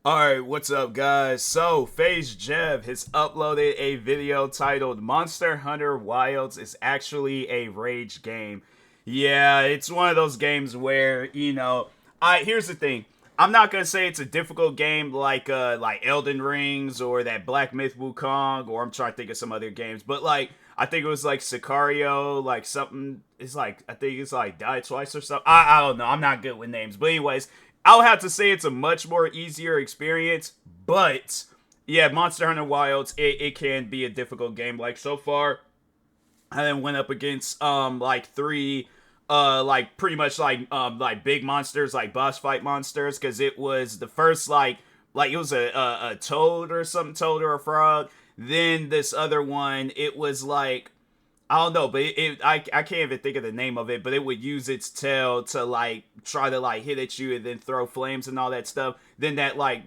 Alright, what's up guys? So, FaZe Jev has uploaded a video titled Monster Hunter Wilds is actually a rage game. Yeah, it's one of those games where, here's the thing. I'm not gonna say it's a difficult game like Elden Rings or that Black Myth Wukong, or I'm trying to think of some other games, but I think it was like Sicario, like something. It's like I think it's like Die Twice or something. I don't know. I'm not good with names, but anyways, I'll have to say it's a much more easier experience. But yeah, Monster Hunter Wilds, it can be a difficult game. Like so far, I then went up against like three like pretty much like big monsters, like boss fight monsters, because it was the first like it was a toad or something, toad or a frog. Then this other one, it was like I don't know, but I can't even think of the name of it, but it would use its tail to like try to like hit at you and then throw flames and all that stuff. Then that like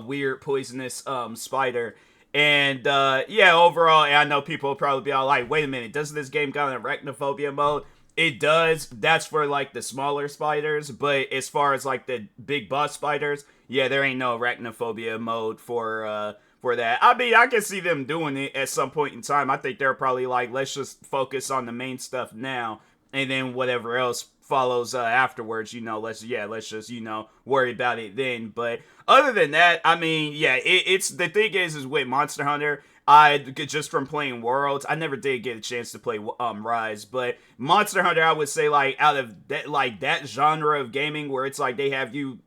weird poisonous spider. And yeah, overall, I know people will probably be all like, wait a minute, doesn't this game got an arachnophobia mode? It does. That's for like the smaller spiders, but as far as like the big boss spiders, yeah, there ain't no arachnophobia mode for that. I mean, I can see them doing it at some point in time. I think they're probably like, let's just focus on the main stuff now, and then whatever else follows afterwards, let's just worry about it then. But other than that, I mean, yeah, it's the thing is with Monster Hunter, I just from playing Worlds, I never did get a chance to play Rise, but Monster Hunter, I would say like out of that that genre of gaming where it's like they have you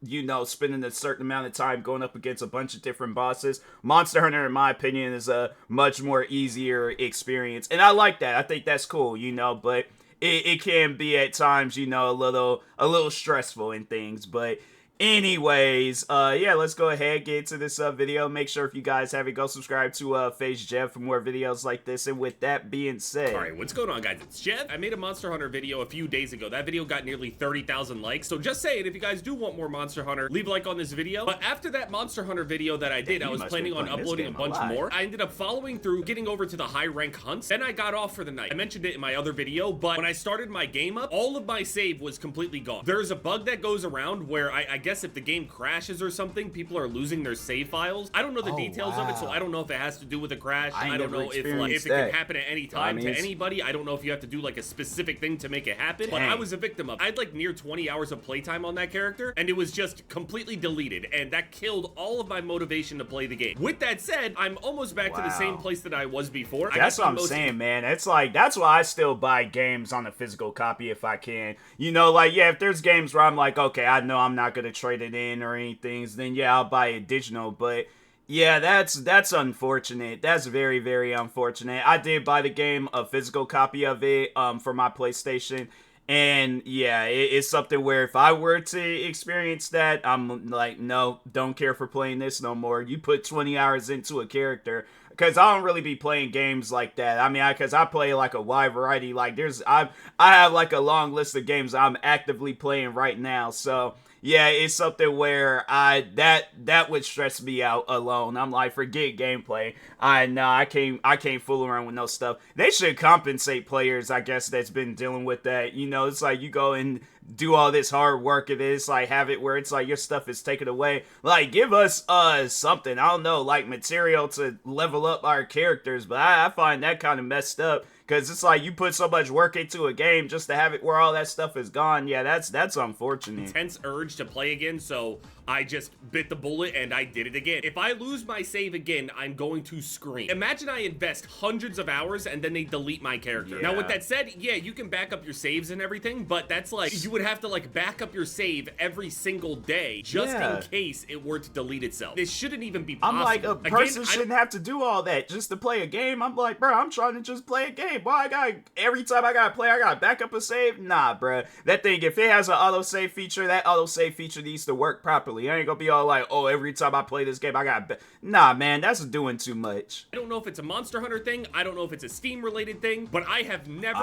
spending a certain amount of time going up against a bunch of different bosses. Monster Hunter, in my opinion, is a much more easier experience, and I like that. I think that's cool, but it can be at times, a little stressful and things, but anyways, yeah, let's go ahead and get into this video. Make sure if you guys haven't, go subscribe to FaZe Jev for more videos like this. And with that being said, alright, what's going on guys, it's Jev. I made a Monster Hunter video a few days ago. That video got nearly 30,000 likes, so just saying, if you guys do want more Monster Hunter, leave a like on this video. But after that Monster Hunter video that I did, I was planning on uploading a bunch more. I ended up following through, getting over to the high rank hunts, then I got off for the night. I mentioned it in my other video, but when I started my game up, all of my save was completely gone. There's a bug that goes around where I guess if the game crashes or something, people are losing their save files. I don't know the details of it, so I don't know if it has to do with a crash. I don't know if it can happen at any time to anybody. I don't know if you have to do like a specific thing to make it happen, but I was a victim of it. I had like near 20 hours of playtime on that character, and it was just completely deleted, and that killed all of my motivation to play the game. With that said, I'm almost back to the same place that I was before. That's what I'm saying, man. It's like, that's why I still buy games on a physical copy if I can. Like, yeah, if there's games where I'm like, okay, I know I'm not gonna trade it in or anything, then yeah, I'll buy it digital. But yeah, that's unfortunate. That's very, very unfortunate. I did buy the game, a physical copy of it for my PlayStation, and yeah, it's something where if I were to experience that, I'm like, no, don't care for playing this no more. You put 20 hours into a character, because I don't really be playing games like that. I mean, because I play like a wide variety. Like I have like a long list of games I'm actively playing right now. So yeah, it's something where that would stress me out alone. I'm like, forget gameplay. I can't fool around with no stuff. They should compensate players, I guess, that's been dealing with that. It's like you go and do all this hard work and it's like have it where it's like your stuff is taken away. Like, give us something, I don't know, like material to level up our characters. But I find that kind of messed up, because it's like you put so much work into a game just to have it where all that stuff is gone. Yeah, that's unfortunate. Intense urge to play again, so I just bit the bullet and I did it again. If I lose my save again, I'm going to scream. Imagine I invest hundreds of hours and then they delete my character. Now, with that said, yeah, you can back up your saves and everything, but that's like, you would have to like back up your save every single day just in case it were to delete itself. This shouldn't even be possible. I'm like, a person shouldn't have to do all that just to play a game. I'm like, bro, I'm trying to just play a game. Why every time I gotta play, I gotta back up a save? Nah, bro. That thing, if it has an autosave feature, that autosave feature needs to work properly. I ain't gonna be all like, oh, every time I play this game, I gotta... Nah, man, that's doing too much. I don't know if it's a Monster Hunter thing. I don't know if it's a Steam-related thing, but I have never,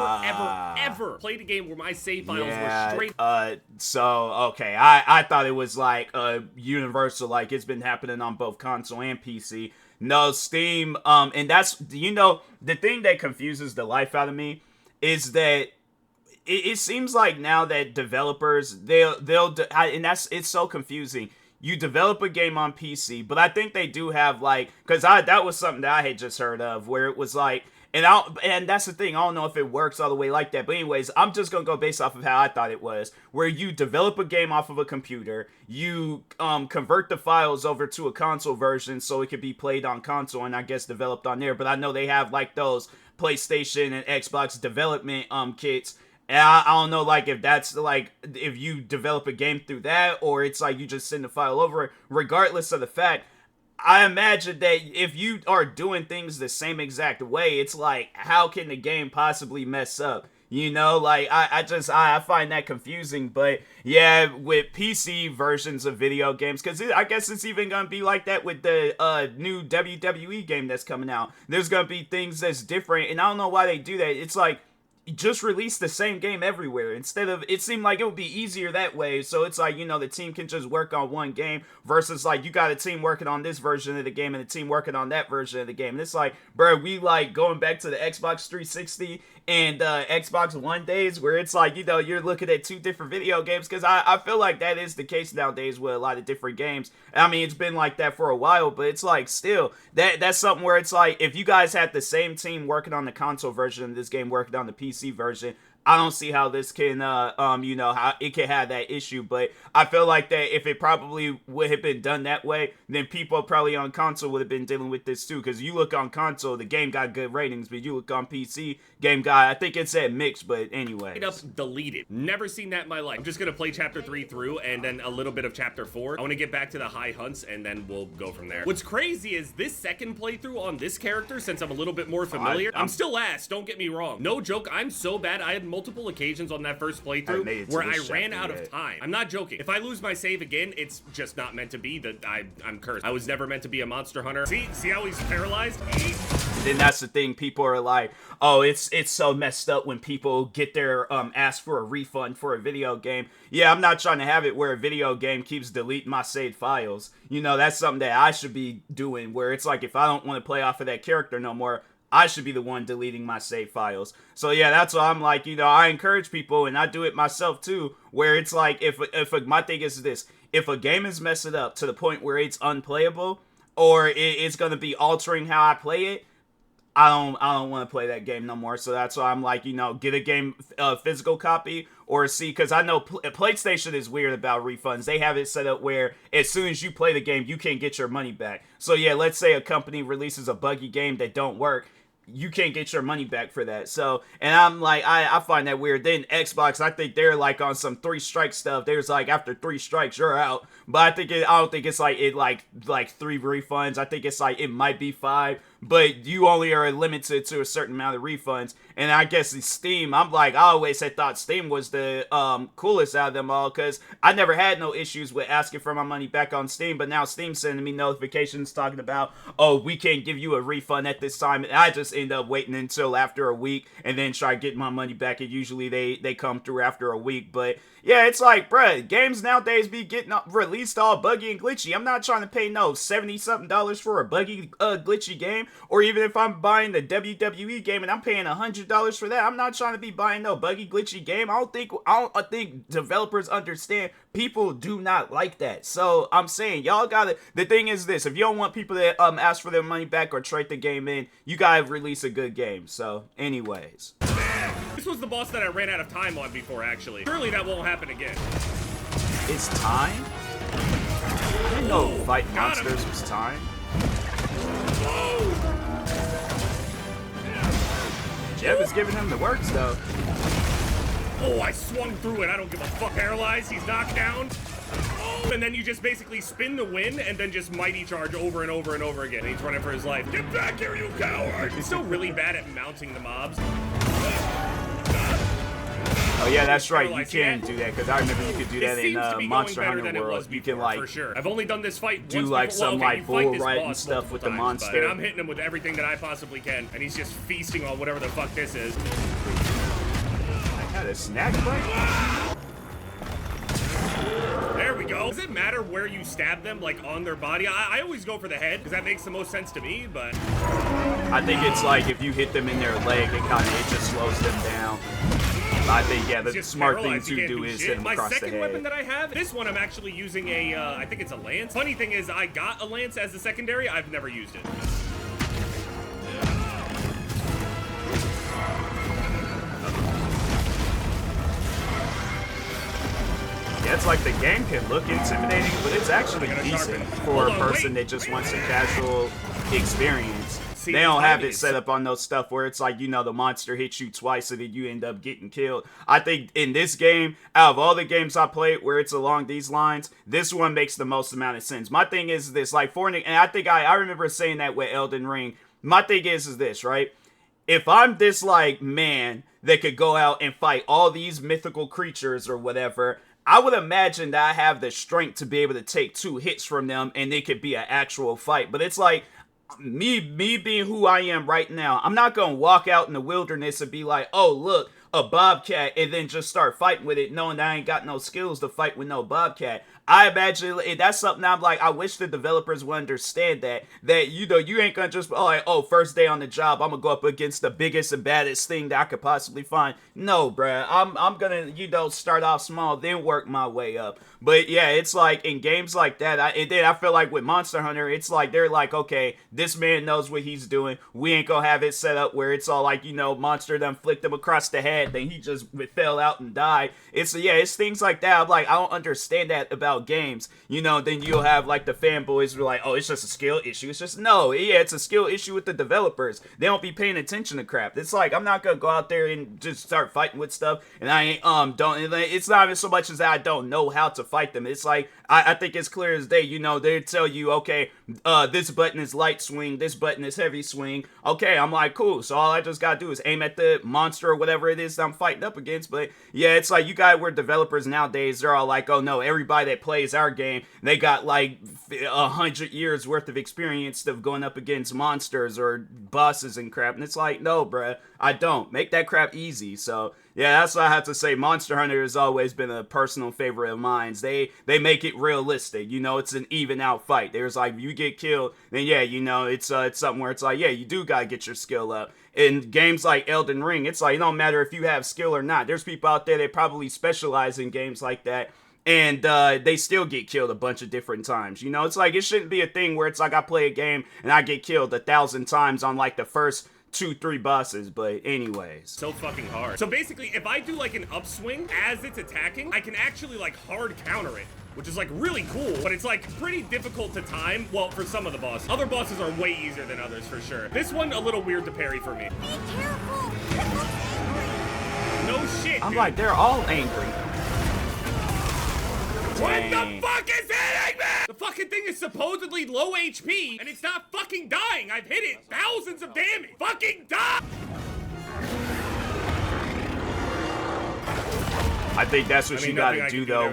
ever played a game where my save files were straight... So, okay, I thought it was like universal, like it's been happening on both console and PC. No, Steam, and that's, the thing that confuses the life out of me is that it seems like now that developers, and it's so confusing. you develop a game on PC, but I think they do have like, because that was something that I had just heard of, where it was like, and that's the thing, I don't know if it works all the way like that, but anyways, I'm just gonna go based off of how I thought it was, where you develop a game off of a computer, you convert the files over to a console version so it could be played on console and I guess developed on there, but I know they have like those PlayStation and Xbox development kits. And I don't know, like, if that's, like, if you develop a game through that, or it's like you just send the file over. Regardless of the fact, I imagine that if you are doing things the same exact way, it's like, how can the game possibly mess up? You know, like, I find that confusing, but yeah, with PC versions of video games, because I guess it's even going to be like that with the new WWE game that's coming out. There's going to be things that's different, and I don't know why they do that. It's like, just release the same game everywhere instead of, it seemed like it would be easier that way, so it's like, you know, the team can just work on one game versus like you got a team working on this version of the game and a team working on that version of the game, and it's like, bro, we like going back to the Xbox 360 and Xbox One days where it's like, you know, you're looking at two different video games, because I feel like that is the case nowadays with a lot of different games. I mean, it's been like that for a while, but it's like, still, that's something where it's like, if you guys had the same team working on the console version of this game working on the PC version, I don't see how this can, you know, how it can have that issue, but I feel like that if it probably would have been done that way, then people probably on console would have been dealing with this too, because you look on console, the game got good ratings, but you look on PC, game got, I think it said mixed, but anyway. Straight up deleted. Never seen that in my life. I'm just gonna play chapter 3 through, and then a little bit of chapter 4. I want to get back to the high hunts, and then we'll go from there. What's crazy is this second playthrough on this character, since I'm a little bit more familiar, I'm still ass, don't get me wrong. No joke, I'm so bad, I had multiple occasions on that first playthrough where I ran out of time. I'm not joking. If I lose my save again, it's just not meant to be. That I'm cursed. I was never meant to be a monster hunter. See how he's paralyzed? Then that's the thing, people are like, oh, it's so messed up when people get their ask for a refund for a video game. Yeah, I'm not trying to have it where a video game keeps deleting my saved files. You know, that's something that I should be doing, where it's like, if I don't want to play off of that character no more, I should be the one deleting my save files. So yeah, that's why I'm like, you know, I encourage people, and I do it myself too, where it's like, if my thing is this, if a game is messing up to the point where it's unplayable, or it's going to be altering how I play it, I don't want to play that game no more. So that's why I'm like, you know, get a game physical copy, or see, because I know PlayStation is weird about refunds. They have it set up where as soon as you play the game, you can't get your money back. So yeah, let's say a company releases a buggy game that don't work, you can't get your money back for that. So, and I'm like, I find that weird. Then Xbox, I think they're like on some 3 strike stuff. There's like, after 3 strikes, you're out. But I don't think it's like 3 refunds. I think it's like, it might be 5, but you only are limited to a certain amount of refunds. And I guess it's Steam. I'm like, I always had thought Steam was the coolest out of them all, because I never had no issues with asking for my money back on Steam. But now Steam's sending me notifications talking about, oh, we can't give you a refund at this time. And I just end up waiting until after a week and then try to get my money back. And usually they come through after a week. But yeah, it's like, bruh, games nowadays be getting released all buggy and glitchy. I'm not trying to pay no $70-something for a buggy, glitchy game. Or even if I'm buying the WWE game and I'm paying $100 for that, I'm not trying to be buying no buggy, glitchy game. I don't think developers understand. People do not like that. So I'm saying, y'all gotta, the thing is this, if you don't want people to ask for their money back or trade the game in, you gotta release a good game. So anyways. This was the boss that I ran out of time on before, actually. Surely that won't happen again. It's time? I didn't know fight monsters was time. Jeff is giving him the works, though. Oh, I swung through it. I don't give a fuck. Paralyzed. He's knocked down. Oh, and then you just basically spin the win and then just mighty charge over and over and over again. He's running for his life. Get back here, you coward! He's still really bad at mounting the mobs. Oh yeah, that's right. You can do that, because I remember you could do that in Monster Hunter World. You can like, for sure. I've only done this fight do like some like bull riding stuff with the monster. And I'm hitting him with everything that I possibly can, and he's just feasting on whatever the fuck this is. I had a snack bite. There we go. Does it matter where you stab them, like on their body? I always go for the head, because that makes the most sense to me, but I think it's like if you hit them in their leg, it just slows them down. I think, yeah, the smart thing to do is hit him across the head. My second weapon that I have, this one I'm actually using a, I think it's a lance. Funny thing is, I got a lance as a secondary. I've never used it. Yeah, it's like the game can look intimidating, but it's actually decent for a person that just wants a casual experience. They don't have it set up on those stuff where it's like, you know, the monster hits you twice and then you end up getting killed. I think in this game, out of all the games I played where it's along these lines, this one makes the most amount of sense. My thing is this, like, and I think I remember saying that with Elden Ring. My thing is this, right? If I'm this, like, man that could go out and fight all these mythical creatures or whatever, I would imagine that I have the strength to be able to take 2 hits from them and it could be an actual fight. But it's like, me being who I am right now, I'm not gonna walk out in the wilderness and be like, oh look, a bobcat, and then just start fighting with it knowing that I ain't got no skills to fight with no bobcat. I imagine that's something I'm like, I wish the developers would understand that you know, you ain't gonna just be like, oh, first day on the job, I'm gonna go up against the biggest and baddest thing that I could possibly find. No, bruh, I'm gonna, you know, start off small, then work my way up. But yeah, it's like in games like that, and then I feel like with Monster Hunter, it's like they're like, okay, this man knows what he's doing. We ain't gonna have it set up where it's all like, you know, monster done flicked him across the head, then he just fell out and died. It's things like that. I'm like, I don't understand that about games. You know, then you'll have like the fanboys who are like, oh, it's just a skill issue. It's just, no, yeah, it's a skill issue with the developers. They don't be paying attention to crap. It's like, I'm not gonna go out there and just start fighting with stuff, and I ain't it's not even so much as that I don't know how to fight them. It's like, I think it's clear as day, you know, they tell you, okay, this button is light swing, this button is heavy swing. Okay, I'm like, cool, so all I just gotta do is aim at the monster or whatever it is that I'm fighting up against. But yeah, it's like, you got where developers nowadays, they're all like, oh no, everybody that plays our game, they got like 100 years worth of experience of going up against monsters or bosses and crap, and it's like, no, bruh, I don't. Make that crap easy. So yeah, that's what I have to say. Monster Hunter has always been a personal favorite of mine. They make it realistic. You know, it's an even out fight. There's like, you get killed, then yeah, you know, it's something where it's like, yeah, you do gotta get your skill up. In games like Elden Ring, it's like, it don't matter if you have skill or not. There's people out there that probably specialize in games like that, and they still get killed a bunch of different times. You know, it's like, it shouldn't be a thing where it's like I play a game and I get killed 1,000 times on like the first 2-3 bosses. But anyways, so fucking hard. So basically, if I do like an upswing as it's attacking, I can actually like hard counter it, which is like really cool, but it's like pretty difficult to time. Well, for some of the bosses. Other bosses are way easier than others for sure. This one a little weird to parry for me. Be careful. No shit, I'm dude. like, they're all angry. What the fuck is hitting me? The fucking thing is supposedly low HP, and it's not fucking dying. I've hit it thousands of damage. Fucking die! I think that's what you gotta do though,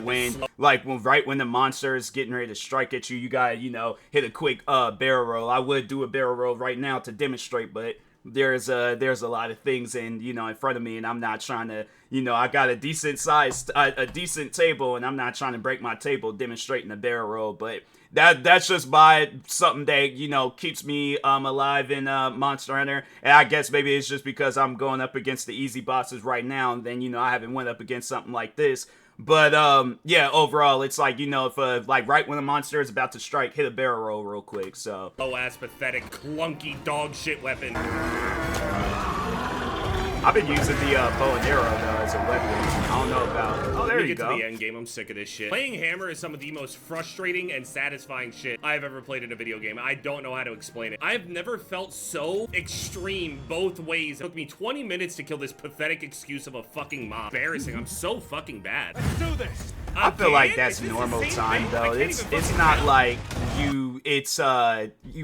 right when the monster is getting ready to strike at you, you gotta, you know, hit a quick barrel roll. I would do a barrel roll right now to demonstrate, but there's a lot of things in front of me, and I'm not trying to, you know, I got a decent size, a decent table, and I'm not trying to break my table demonstrating a barrel roll. But that's just by something that, you know, keeps me alive in Monster Hunter. And I guess maybe it's just because I'm going up against the easy bosses right now, and then, you know, I haven't went up against something like this. But yeah, overall, it's like, you know, if like right when the monster is about to strike, hit a barrel roll real quick. So low ass, pathetic, clunky dog shit weapon. I've been using the bow and arrow though as a weapon. I don't know about. Oh, there you go. To the end game. I'm sick of this shit. Playing hammer is some of the most frustrating and satisfying shit I've ever played in a video game. I don't know how to explain it. I've never felt so extreme both ways. It took me 20 minutes to kill this pathetic excuse of a fucking mob. Embarrassing. I'm so fucking bad. Let's do this. I feel like that's normal time though. It's not like you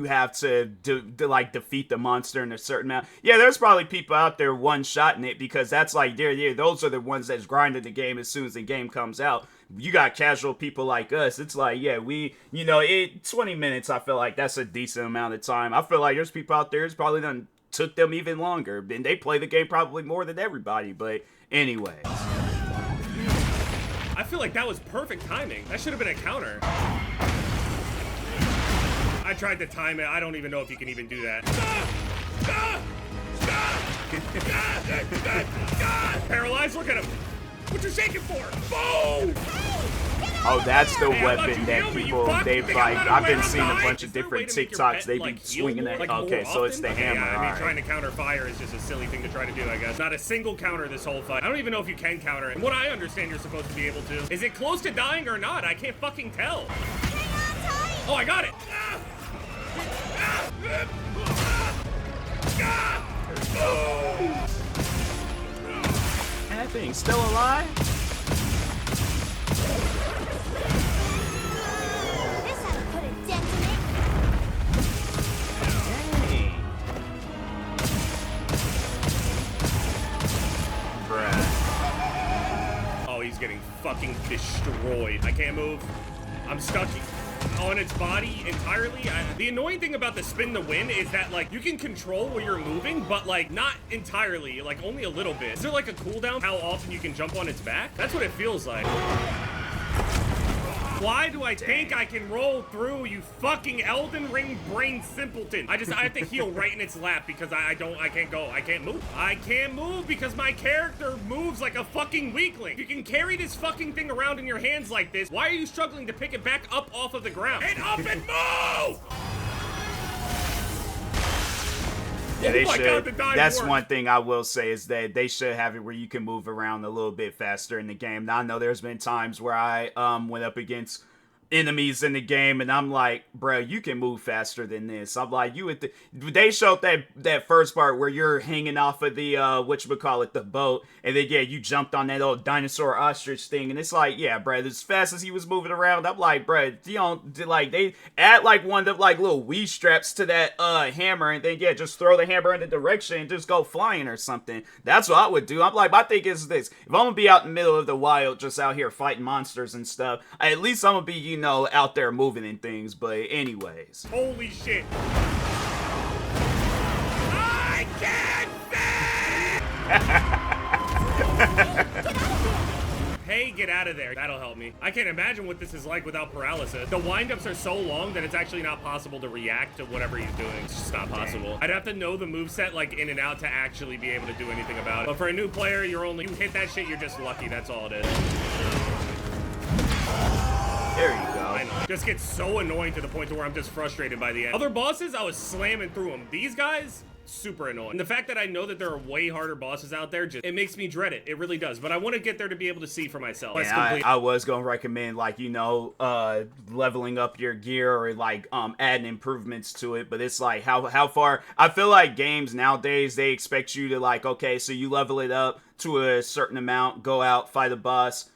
have to like defeat the monster in a certain amount. Yeah, there's probably people out there one-shotting it because that's like those are the ones that's grinding the game as soon as the game comes out. You got casual people like us. It's like, yeah, 20 minutes, I feel like that's a decent amount of time. I feel like there's people out there, it's probably done took them even longer, and they play the game probably more than everybody. But anyways, I feel like that was perfect timing. That should have been a counter. I tried to time it. I don't even know if you can even do that. Paralyzed, look at him. What you shaking for? Boom! Oh, that's the weapon that people, they've like, I've been seeing a bunch of different TikToks, they be swinging that. Okay, so it's the hammer, yeah, I mean, trying to counter fire is just a silly thing to try to do, I guess. Not a single counter this whole fight. I don't even know if you can counter it. And what I understand you're supposed to be able to. Is it close to dying or not? I can't fucking tell. Oh, I got it! That thing's still alive? This hasn't put a dent in it. Dang. Bruh. Oh, he's getting fucking destroyed. I can't move. I'm stuck on its body entirely. The annoying thing about the spin to win is that, like, you can control where you're moving, but, like, not entirely, like, only a little bit. Is there, like, a cooldown how often you can jump on its back? That's what it feels like. Why do I think I can roll through, you fucking Elden Ring brain simpleton? I have to heal right in its lap because I can't go. I can't move. I can't move because my character moves like a fucking weakling. You can carry this fucking thing around in your hands like this. Why are you struggling to pick it back up off of the ground? And up and move! Yeah, they should. God, that's one thing I will say is that they should have it where you can move around a little bit faster in the game. Now, I know there's been times where I went up against enemies in the game and I'm like, bro, you can move faster than this. I'm like, they showed that first part where you're hanging off of the whatchamacallit, the boat, and then yeah, you jumped on that old dinosaur ostrich thing, and it's like, yeah, bro, as fast as he was moving around, I'm like, bro, you don't, like, they add like one of the like little Wii straps to that hammer, and then yeah, just throw the hammer in the direction and just go flying or something. That's what I would do. I'm like, my thing is this: if I'm gonna be out in the middle of the wild, just out here fighting monsters and stuff, at least I'm gonna be, you know, out there moving and things. But anyways, holy shit, I can't Hey, get out of there. That'll help me. I can't imagine what this is like without paralysis. The windups are so long that it's actually not possible to react to whatever he's doing. It's just not possible. I'd have to know the moveset like in and out to actually be able to do anything about it. But for a new player, you hit that shit, you're just lucky. That's all it is. there you go. I know. Just gets so annoying to the point to where I'm just frustrated by the end. Other bosses, I was slamming through them. These guys, super annoying. And the fact that I know that there are way harder bosses out there, it makes me dread it. It really does. But I want to get there to be able to see for myself. Yeah, I was gonna recommend, like, you know, leveling up your gear or like adding improvements to it. But it's like how far I feel like games nowadays, they expect you to, like, okay, so you level it up to a certain amount, go out, fight a boss,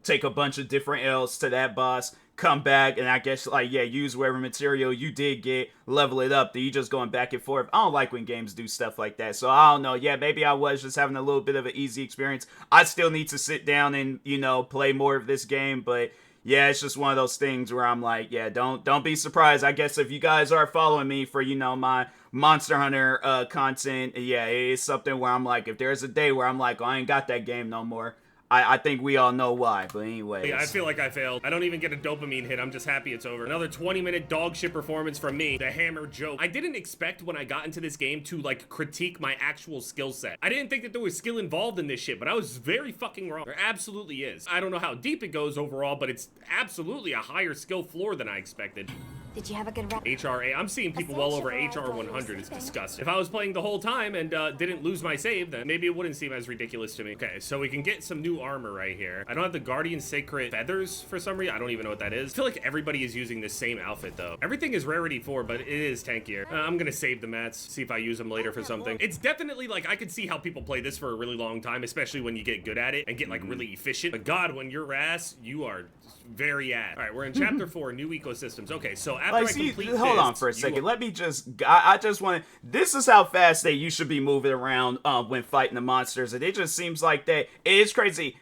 take a bunch of different L's to that boss, come back, and I guess, like, yeah, use whatever material you did get, level it up. Then you just going back and forth. I don't like when games do stuff like that. So I don't know. Yeah, maybe I was just having a little bit of an easy experience. I still need to sit down and, you know, play more of this game. But yeah, it's just one of those things where I'm like, yeah, don't be surprised. I guess if you guys are following me for, you know, my Monster Hunter content, yeah, it's something where I'm like, if there's a day where I'm like, oh, I ain't got that game no more, I think we all know why, but anyways. Yeah, I feel like I failed. I don't even get a dopamine hit. I'm just happy it's over. Another 20-minute dog shit performance from me. The hammer joke. I didn't expect when I got into this game to, like, critique my actual skill set. I didn't think that there was skill involved in this shit, but I was very fucking wrong. There absolutely is. I don't know how deep it goes overall, but it's absolutely a higher skill floor than I expected. Did you have a good rep? HRA. I'm seeing people well over HR 100. It's disgusting. If I was playing the whole time and didn't lose my save, then maybe it wouldn't seem as ridiculous to me. Okay, so we can get some new armor right here. I don't have the Guardian Sacred Feathers for some reason. I don't even know what that is. I feel like everybody is using the same outfit, though. Everything is rarity 4, but it is tankier. I'm gonna save the mats, see if I use them later for something. It's definitely, like, I could see how people play this for a really long time, especially when you get good at it and get, like, really efficient. But God, when you're ass, you are very ass. All right, we're in Chapter 4, New Ecosystems. Okay, so after I complete this, hold on for a second. Let me just, I just want to, this is how fast that you should be moving around when fighting the monsters. And it just seems like that, it is crazy.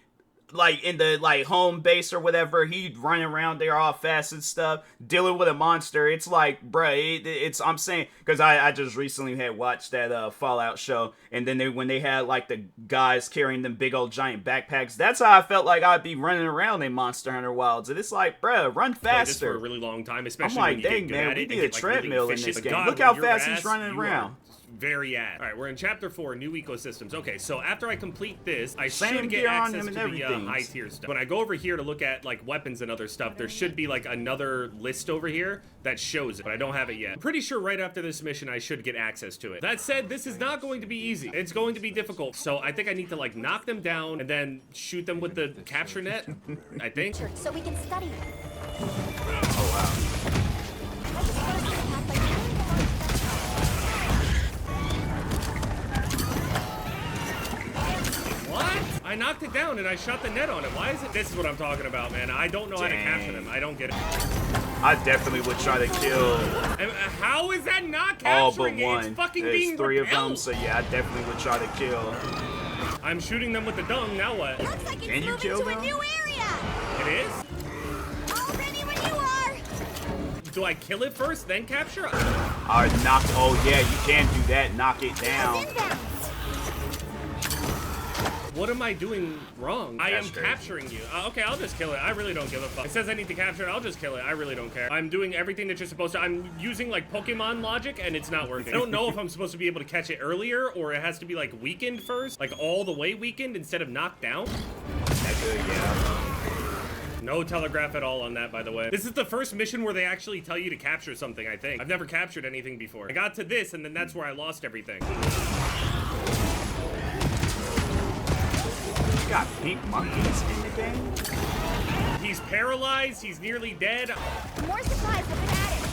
Like, in the, like, home base or whatever, he'd run around there all fast and stuff, dealing with a monster. It's like, bruh, it's, I'm saying, because I just recently had watched that Fallout show, and then when they had, like, the guys carrying them big old giant backpacks, that's how I felt like I'd be running around in Monster Hunter Wilds. And it's like, bruh, run faster. This for a really long time, especially I'm like, when you dang, get good man, at we it need a treadmill really in this game. God, look how fast he's running around. very ass. All right, we're in chapter 4, new ecosystems. Okay, so after I complete this, I Same should get gear on access him to and the everything. high tier stuff. When I go over here to look at like weapons and other stuff, there should be like another list over here that shows it, but I don't have it yet. I'm pretty sure right after this mission, I should get access to it. That said, this is not going to be easy. It's going to be difficult. So I think I need to like knock them down and then shoot them with the capture net, I think. So we can study. Oh, wow. I just want to see the path by killing the ones What? I knocked it down and I shot the net on it. Why is it? This is what I'm talking about, man. I don't know how to capture them. I don't get it. I definitely would try to kill And, how is that not all but capturing it? one. It's fucking There's being 3 of them, repelled. so yeah, I definitely would try to kill. I'm shooting them with the dung. Now what? Looks like it's Can you moving kill to them? a new area. It is? All ready when you are. Do I kill it first, then capture? Knock. Oh yeah, you can do that. Knock it down. Inbound. What am I doing wrong? I am That's crazy. capturing you. Okay, I'll just kill it. I really don't give a fuck. It says I need to capture it. I'll just kill it. I really don't care. I'm doing everything that you're supposed to. I'm using like Pokemon logic and it's not working. I don't know if I'm supposed to be able to catch it earlier or it has to be like weakened first, like all the way weakened instead of knocked down. That good, yeah. No telegraph at all on that, by the way. This is the first mission where they actually tell you to capture something, I think. I've never captured anything before. I got to this and then that's where I lost everything. You got pink monkeys in the game? He's paralyzed. He's nearly dead. More supplies have been added.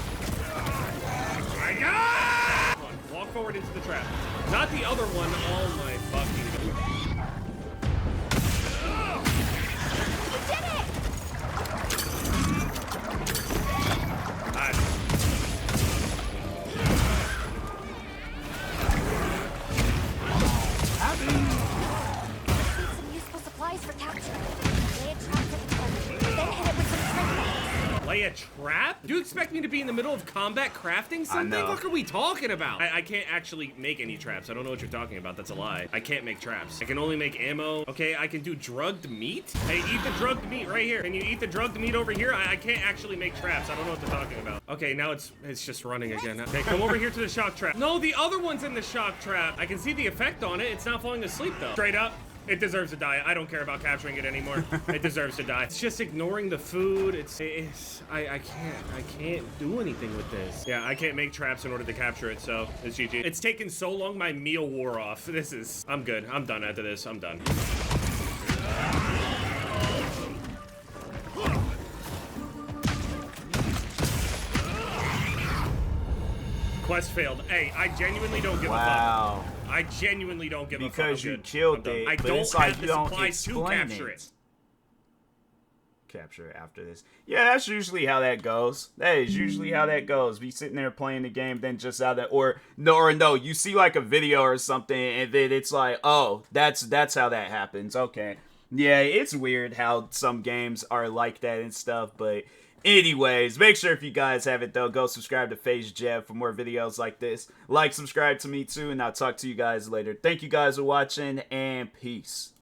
My God! Come on, walk forward into the trap. Not the other one. Oh my fucking God. You did it. Need some useful supplies for capture. Lay a trap for the target, then hit it with some strength bombs. Lay a trap? Do you expect me to be in the middle of combat crafting something? know. What are we talking about? I can't actually make any traps. I don't know what you're talking about. That's a lie. I can't make traps. I can only make ammo. Okay, I can do drugged meat? Hey, eat the drugged meat right here. Can you eat the drugged meat over here? I can't actually make traps. I don't know what they're talking about. Okay, now it's just running again. Okay, come over here to the shock trap. No, the other one's in the shock trap. I can see the effect on it. It's not falling asleep though. Straight up. It deserves to die. I don't care about capturing it anymore. It deserves to die. It's just ignoring the food. I can't do anything with this. Yeah, I can't make traps in order to capture it, so it's GG. It's taken so long, my meal wore off. I'm good. I'm done after this. I'm done. Quest failed. Hey, I genuinely don't give a fuck. Wow. I genuinely don't give a fuck. Because I'm you good. killed I'm done. it, I but don't it's like have you the don't supplies to explain capture it. it. Capture it after this. Yeah, that's usually how that goes. That is usually how that goes. Be sitting there playing the game, then just out that, or no, you see like a video or something, and then it's like, oh, that's how that happens. Okay, yeah, it's weird how some games are like that and stuff, but. Anyways, make sure if you guys haven't though, go subscribe to Face Jeff for more videos like this. Like, subscribe to me too, and I'll talk to you guys later. Thank you guys for watching, and peace.